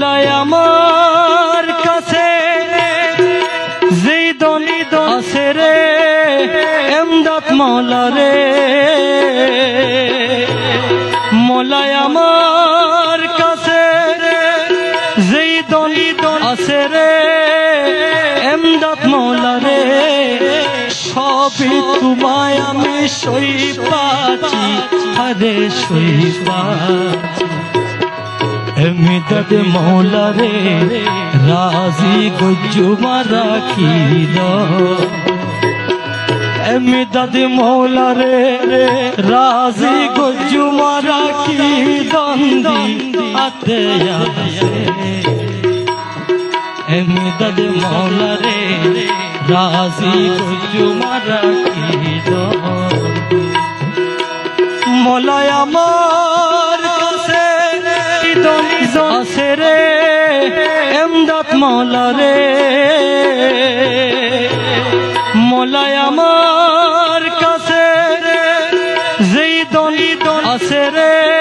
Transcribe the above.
মোলায় আমার কাছে যেই দনি আছে রে এমদাদ মওলা রে মোলায় আমার কাছে যেই দনি আছে রে এমদাদ মওলা রে সবই তোমায় আমি সই পাচ্ছি আরে সই পাচ্ছি এমদাদ মওলা রে রাজি গজ্জুমা রাখিল এমদাদ মওলা রে রাজি গজ্জুমা রাখি দন্দি আতে আসে এমদাদ মওলা রে রাজি গজ্জুমা রাখিল মোলায় আমার কাছে আছে রে এমদাদ মওলা রে মোলায় আমার কাছে যেই দনি আছে রে